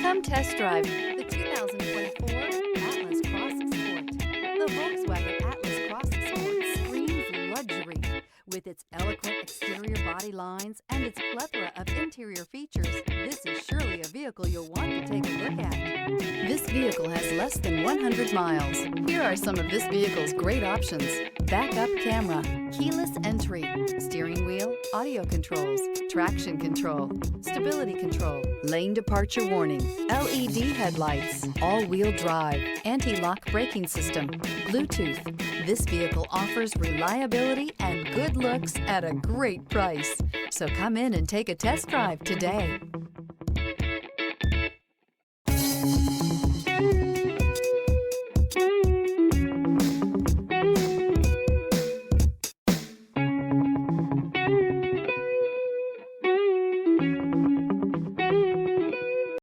Come test drive the 2024 Atlas Cross Sport. The Volkswagen Atlas Cross Sport screams luxury. With its eloquent exterior body lines and its plethora of interior features, this is surely a vehicle you'll want to take a look at. This vehicle has less than 100 miles. Here are some of this vehicle's great options: backup camera, keyless entry, steering wheel audio controls, traction control, stability control, lane departure warning, LED headlights, all-wheel drive, anti-lock braking system, Bluetooth. This vehicle offers reliability and good looks at a great price. So come in and take a test drive today.